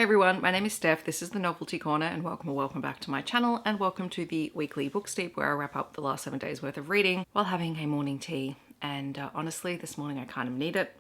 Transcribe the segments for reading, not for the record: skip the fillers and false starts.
Hi everyone, my name is Steph, this is the Novelty Corner, and welcome back to my channel, and welcome to the weekly book steep where I wrap up the last 7 days worth of reading while having a morning tea. And honestly, this morning I kind of need it.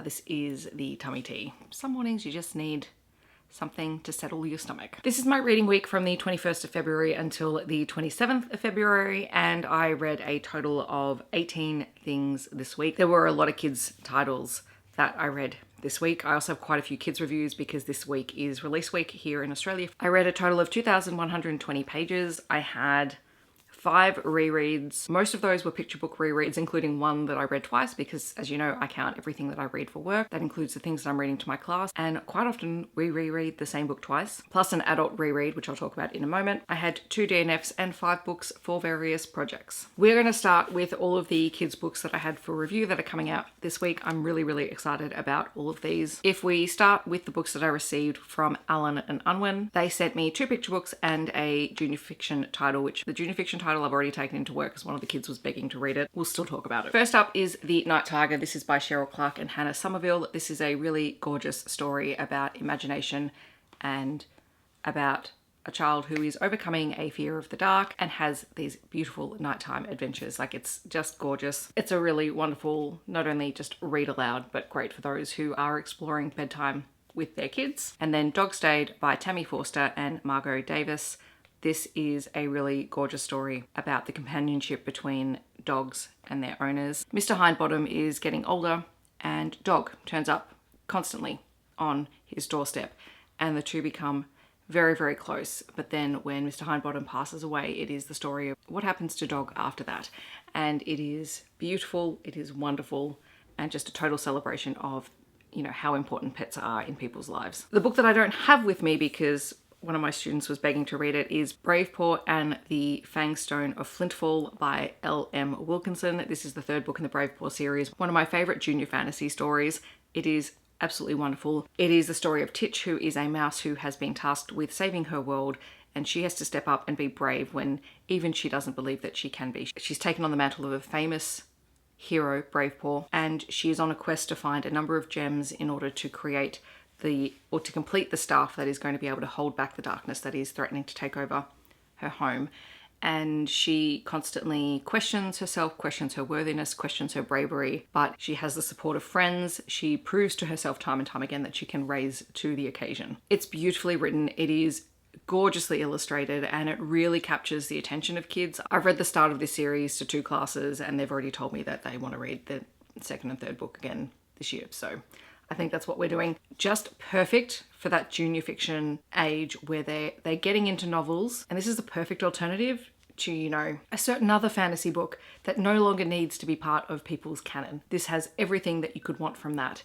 This is the tummy tea. Some mornings you just need something to settle your stomach. This is my reading week from the 21st of February until the 27th of February, and I read a total of 18 things this week. There were a lot of kids' titles that I read this week. I also have quite a few kids reviews because this week is release week here in Australia. I read a total of 2,120 pages. I had 5 rereads. Most of those were picture book rereads, including one that I read twice because, as you know, I count everything that I read for work. That includes the things that I'm reading to my class, and quite often we reread the same book twice, plus an adult reread, which I'll talk about in a moment. I had 2 DNFs and 5 books for various projects. We're going to start with all of the kids' books that I had for review that are coming out this week. I'm really excited about all of these. If we start with the books that I received from Alan and Unwin, they sent me 2 picture books and a junior fiction title, which the junior fiction title I've already taken into work because one of the kids was begging to read it. We'll still talk about it. First up is The Night Tiger. This is by Sherryl Clark and Hannah Somerville. This is a really gorgeous story about imagination and about a child who is overcoming a fear of the dark and has these beautiful nighttime adventures. Like, it's just gorgeous. It's a really wonderful, not only just read aloud, but great for those who are exploring bedtime with their kids. And then Dog Stayed by Tammy Forster and Margot Davis. This is a really gorgeous story about the companionship between dogs and their owners. Mr. Hindbottom is getting older and Dog turns up constantly on his doorstep, and the two become very close. But then when Mr. Hindbottom passes away, it is the story of what happens to Dog after that. And it is beautiful, it is wonderful, and just a total celebration of, you know, how important pets are in people's lives. The book that I don't have with me because one of my students was begging to read it is Bravepaw and the Fangstone of Flintfall by L.M. Wilkinson. This is the 3rd book in the Bravepaw series. One of my favourite junior fantasy stories. It is absolutely wonderful. It is the story of Titch, who is a mouse who has been tasked with saving her world, and she has to step up and be brave when even she doesn't believe that she can be. She's taken on the mantle of a famous hero, Bravepaw, and she is on a quest to find a number of gems in order to create to complete the staff that is going to be able to hold back the darkness that is threatening to take over her home. And she constantly questions herself, questions her worthiness, questions her bravery, but she has the support of friends. She proves to herself time and time again that she can raise to the occasion. It's beautifully written. It is gorgeously illustrated, and it really captures the attention of kids. I've read the start of this series to 2 classes, and they've already told me that they want to read the 2nd and 3rd book again this year. So I think that's what we're doing. Just perfect for that junior fiction age where they're getting into novels. And this is the perfect alternative to, you know, a certain other fantasy book that no longer needs to be part of people's canon. This has everything that you could want from that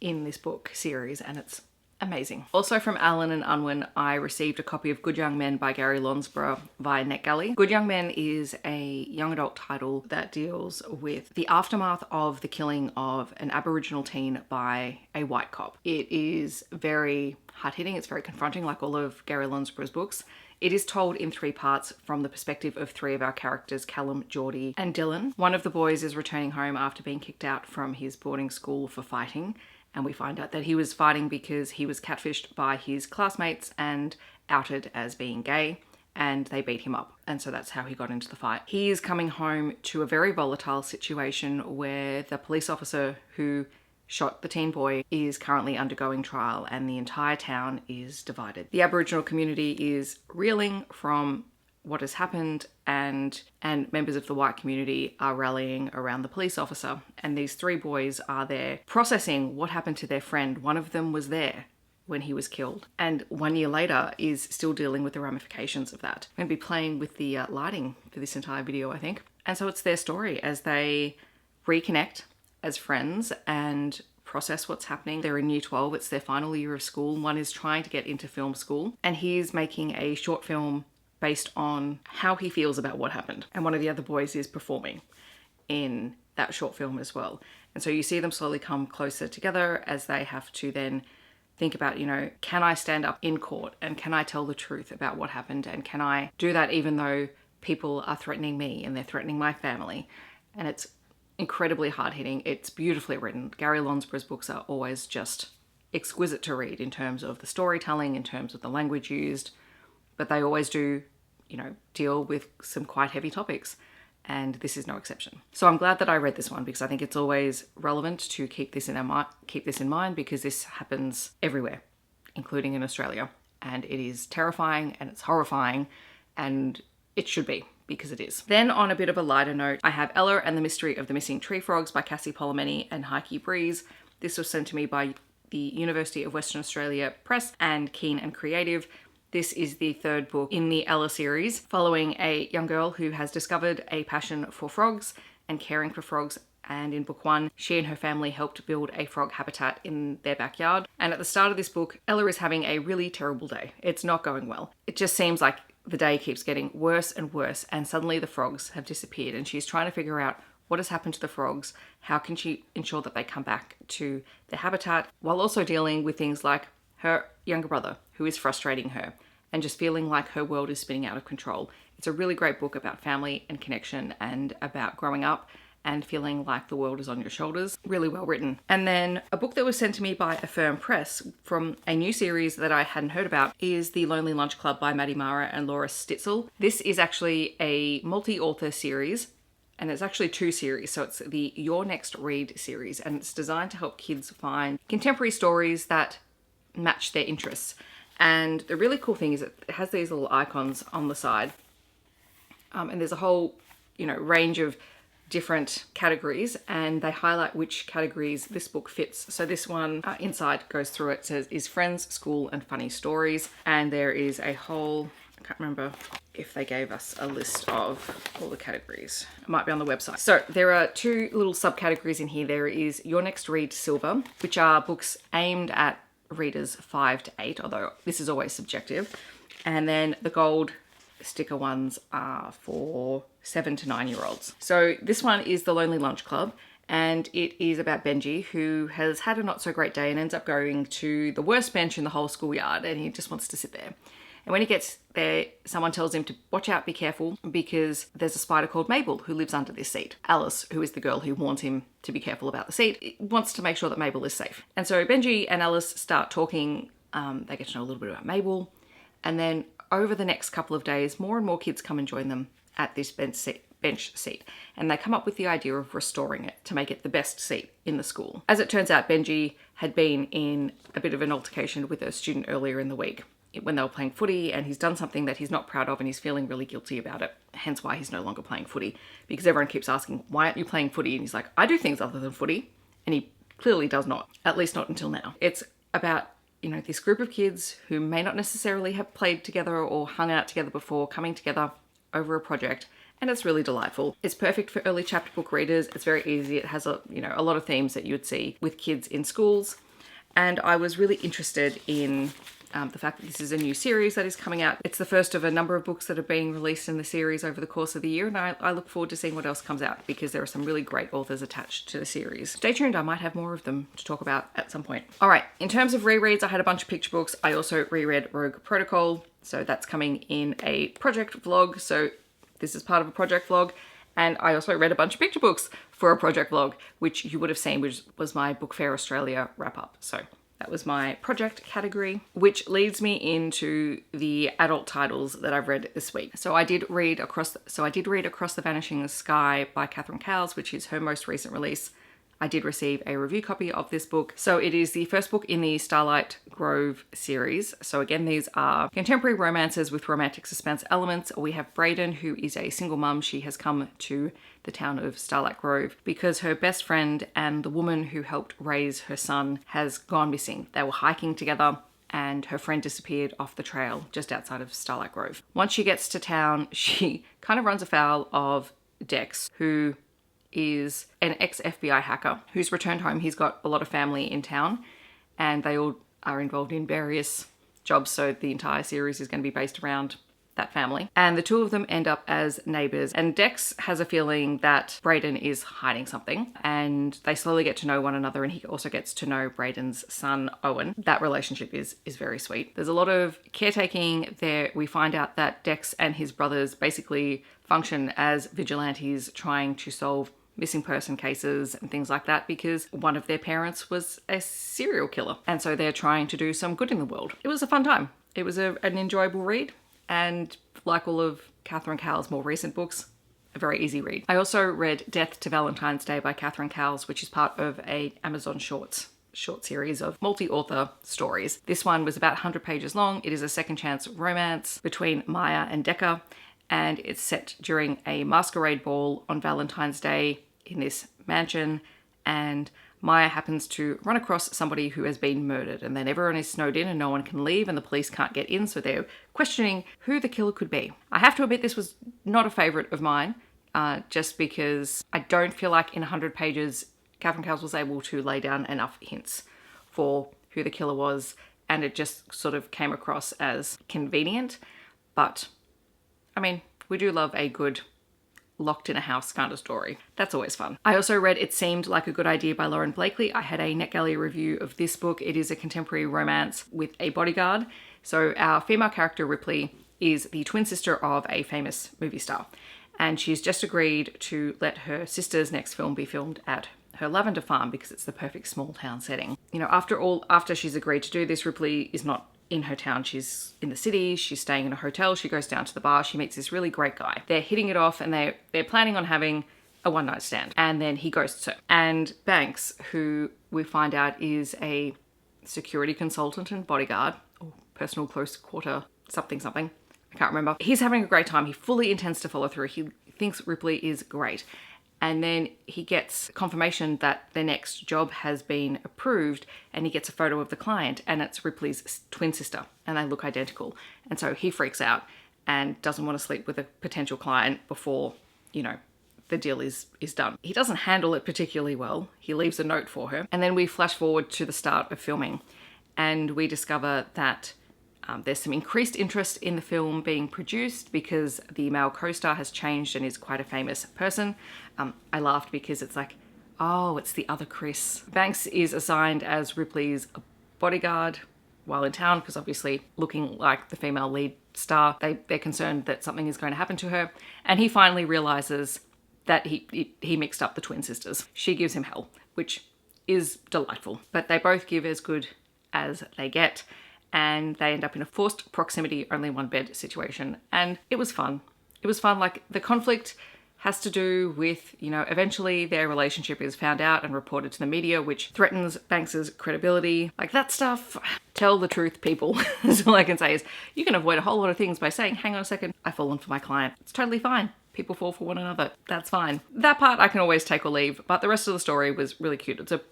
in this book series, and it's amazing. Also from Alan and Unwin, I received a copy of Good Young Men by Gary Lonesborough via NetGalley. Good Young Men is a young adult title that deals with the aftermath of the killing of an Aboriginal teen by a white cop. It is very hard-hitting, it's very confronting, like all of Gary Lonesborough's books. It is told in 3 parts from the perspective of 3 of our characters, Callum, Geordie, and Dylan. One of the boys is returning home after being kicked out from his boarding school for fighting, and we find out that he was fighting because he was catfished by his classmates and outed as being gay, and they beat him up. And so that's how he got into the fight. He is coming home to a very volatile situation where the police officer who shot the teen boy is currently undergoing trial, and the entire town is divided. The Aboriginal community is reeling from what has happened, and members of the white community are rallying around the police officer. And these 3 boys are there processing what happened to their friend. One of them was there when he was killed, and 1 year later is still dealing with the ramifications of that. I'm going to be playing with the lighting for this entire video, I think. And so it's their story as they reconnect as friends and process what's happening. They're in year 12, it's their final year of school. One is trying to get into film school, and he's making a short film based on how he feels about what happened. And one of the other boys is performing in that short film as well. And so you see them slowly come closer together as they have to then think about, you know, can I stand up in court and can I tell the truth about what happened? And can I do that even though people are threatening me and they're threatening my family? And it's incredibly hard-hitting. It's beautifully written. Gary Lonesborough's books are always just exquisite to read in terms of the storytelling, in terms of the language used, but they always do, deal with some quite heavy topics. And this is no exception. So I'm glad that I read this one because I think it's always relevant to keep this in mind because this happens everywhere, including in Australia. And it is terrifying and it's horrifying, and it should be because it is. Then on a bit of a lighter note, I have Ella and the Mystery of the Missing Tree Frogs by Cassy, Polimeni and Heike Breeze. This was sent to me by the University of Western Australia Press and Keen and Creative. This is the third book in the Ella series, following a young girl who has discovered a passion for frogs and caring for frogs. And in book 1, she and her family helped build a frog habitat in their backyard. And at the start of this book, Ella is having a really terrible day. It's not going well. It just seems like the day keeps getting worse and worse, and suddenly the frogs have disappeared, and she's trying to figure out what has happened to the frogs, how can she ensure that they come back to their habitat, while also dealing with things like her younger brother, who is frustrating her, and just feeling like her world is spinning out of control. It's a really great book about family and connection and about growing up and feeling like the world is on your shoulders. Really well written. And then a book that was sent to me by Affirm Press from a new series that I hadn't heard about is The Lonely Lunch Club by Maddy and Laura Stitzel. This is actually a multi-author series, and it's actually 2 series. So it's the Your Next Read series, and it's designed to help kids find contemporary stories that match their interests. And the really cool thing is it has these little icons on the side. And there's a whole, range of different categories, and they highlight which categories this book fits. So this one inside goes through it, says is friends, school and funny stories. And there is a whole, I can't remember if they gave us a list of all the categories. It might be on the website. So there are 2 little subcategories in here. There is Your Next Read Silver, which are books aimed at readers 5 to 8, although this is always subjective. And then the gold sticker ones are for 7 to 9-year-olds. So this one is The Lonely Lunch Club, and it is about Benji, who has had a not so great day and ends up going to the worst bench in the whole schoolyard, and he just wants to sit there. And when he gets there, someone tells him to watch out, be careful, because there's a spider called Mabel who lives under this seat. Alice, who is the girl who warns him to be careful about the seat, wants to make sure that Mabel is safe. And so Benji and Alice start talking. They get to know a little bit about Mabel. And then over the next couple of days, more and more kids come and join them at this bench seat. And they come up with the idea of restoring it to make it the best seat in the school. As it turns out, Benji had been in a bit of an altercation with a student earlier in the week when they were playing footy, and he's done something that he's not proud of and he's feeling really guilty about it. Hence why he's no longer playing footy, because everyone keeps asking, why aren't you playing footy? And he's like, I do things other than footy. And he clearly does not, at least not until now. It's about, this group of kids who may not necessarily have played together or hung out together before, coming together over a project. And it's really delightful. It's perfect for early chapter book readers. It's very easy. It has a lot of themes that you would see with kids in schools. And I was really interested in the fact that this is a new series that is coming out. It's the first of a number of books that are being released in the series over the course of the year, and I look forward to seeing what else comes out because there are some really great authors attached to the series. Stay tuned, I might have more of them to talk about at some point. All right, in terms of rereads, I had a bunch of picture books. I also reread Rogue Protocol, so that's coming in a project vlog, so this is part of a project vlog. And I also read a bunch of picture books for a project vlog, which you would have seen, which was my Book Fair Australia wrap up. So that was my project category, which leads me into the adult titles that I've read this week. So I did read Across the Vanishing Sky by Catherine Cowles, which is her most recent release. I did receive a review copy of this book. So it is the first book in the Starlight Grove series. So again, these are contemporary romances with romantic suspense elements. We have Braden, who is a single mum. She has come to the town of Starlight Grove because her best friend and the woman who helped raise her son has gone missing. They were hiking together and her friend disappeared off the trail just outside of Starlight Grove. Once she gets to town, she kind of runs afoul of Dex, who is an ex-FBI hacker who's returned home. He's got a lot of family in town and they all are involved in various jobs. So the entire series is going to be based around that family. And the two of them end up as neighbors. And Dex has a feeling that Braden is hiding something and they slowly get to know one another, and he also gets to know Braden's son, Owen. That relationship is very sweet. There's a lot of caretaking there. We find out that Dex and his brothers basically function as vigilantes trying to solve missing person cases and things like that because one of their parents was a serial killer. And so they're trying to do some good in the world. It was a fun time. It was an enjoyable read. And like all of Catherine Cowles' more recent books, a very easy read. I also read Death to Valentine's Day by Catherine Cowles, which is part of a Amazon short series of multi-author stories. This one was about 100 pages long. It is a second chance romance between Maya and Decker, and it's set during a masquerade ball on Valentine's Day in this mansion, and Maya happens to run across somebody who has been murdered, and then everyone is snowed in and no one can leave and the police can't get in, so they're questioning who the killer could be. I have to admit this was not a favourite of mine, just because I don't feel like in 100 pages Catherine Cowles was able to lay down enough hints for who the killer was, and it just sort of came across as convenient. But, I mean, we do love a good locked in a house kind of story. That's always fun. I also read It Seemed Like a Good Idea by Lauren Blakely. I had a NetGalley review of this book. It is a contemporary romance with a bodyguard. So our female character, Ripley, is the twin sister of a famous movie star. And she's just agreed to let her sister's next film be filmed at her lavender farm because it's the perfect small town setting. You know, after she's agreed to do this, Ripley is not in her town. She's in the city. She's staying in a hotel. She goes down to the bar. She meets this really great guy. They're hitting it off and they're planning on having a one-night stand. And then he ghosts her. And Banks, who we find out is a security consultant and bodyguard, or personal close quarter something. I can't remember. He's having a great time. He fully intends to follow through. He thinks Ripley is great. And then he gets confirmation that their next job has been approved, and he gets a photo of the client and it's Ripley's twin sister and they look identical. And so he freaks out and doesn't want to sleep with a potential client before, you know, the deal is done. He doesn't handle it particularly well. He leaves a note for her. And then we flash forward to the start of filming and we discover that there's some increased interest in the film being produced because the male co-star has changed and is quite a famous person. I laughed because it's like, oh, it's the other Chris. Banks is assigned as Ripley's bodyguard while in town because obviously looking like the female lead star, they're concerned that something is going to happen to her. And he finally realizes that he mixed up the twin sisters. She gives him hell, which is delightful. But they both give as good as they get. And they end up in a forced proximity, only one bed situation. And it was fun. It was fun. Like, the conflict has to do with, you know, eventually their relationship is found out and reported to the media, which threatens Banks's credibility. Like, that stuff, tell the truth, people. That's all I can say is you can avoid a whole lot of things by saying, hang on a second, I've fallen for my client. It's totally fine. People fall for one another. That's fine. That part I can always take or leave, but the rest of the story was really cute. It's a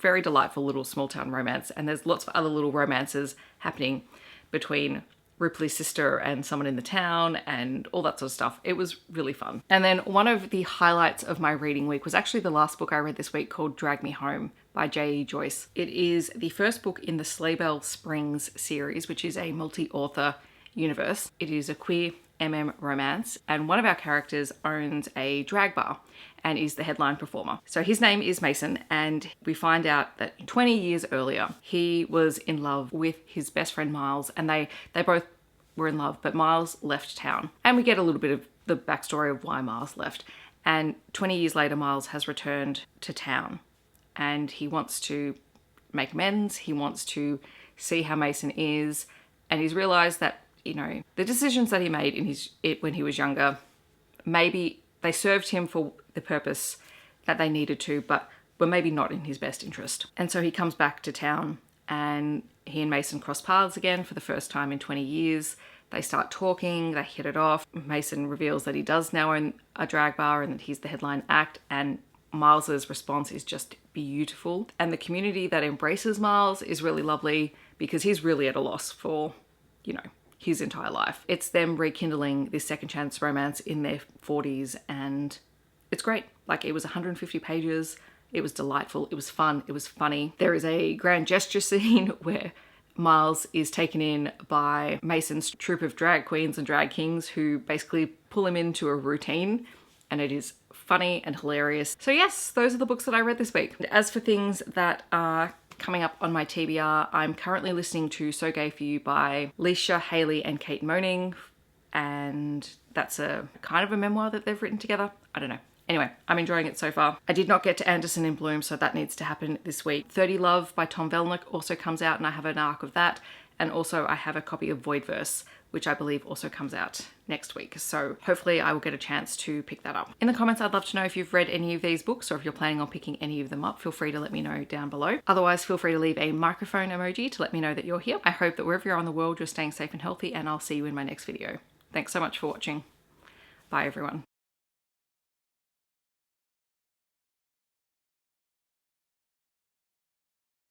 very delightful little small town romance, and there's lots of other little romances happening between Ripley's sister and someone in the town and all that sort of stuff. It was really fun. And then one of the highlights of my reading week was actually the last book I read this week, called Drag Me Home by Joyce. It is the first book in the Slaybell Springs series, which is a multi-author universe. It is a queer romance, and one of our characters owns a drag bar and is the headline performer. So his name is Mason, and we find out that 20 years earlier he was in love with his best friend Miles, and they both were in love, but Miles left town. And we get a little bit of the backstory of why Miles left. And 20 years later Miles has returned to town and he wants to make amends. He wants to see how Mason is, and he's realized that, you know, the decisions that he made when he was younger, maybe they served him for the purpose that they needed to, but were maybe not in his best interest. And so he comes back to town and he and Mason cross paths again for the first time in 20 years. They start talking, they hit it off. Mason reveals that he does now own a drag bar and that he's the headline act, and Miles's response is just beautiful. And the community that embraces Miles is really lovely because he's really at a loss for, you know, his entire life. It's them rekindling this second chance romance in their 40s, and it's great. Like, it was 150 pages. It was delightful. It was fun. It was funny. There is a grand gesture scene where Miles is taken in by Mason's troupe of drag queens and drag kings who basically pull him into a routine, and it is funny and hilarious. So yes, those are the books that I read this week. As for things that are coming up on my TBR, I'm currently listening to So Gay For You by Leisha, Hailey and Kate Moening, and that's a kind of a memoir that they've written together. I don't know. Anyway, I'm enjoying it so far. I did not get to Anderson in Bloom, so that needs to happen this week. 30 Love by Tom Vellnar also comes out, and I have an arc of that. And also I have a copy of Voidverse, which I believe also comes out next week. So hopefully I will get a chance to pick that up. In the comments, I'd love to know if you've read any of these books or if you're planning on picking any of them up. Feel free to let me know down below. Otherwise, feel free to leave a microphone emoji to let me know that you're here. I hope that wherever you are in the world, you're staying safe and healthy, and I'll see you in my next video. Thanks so much for watching. Bye everyone.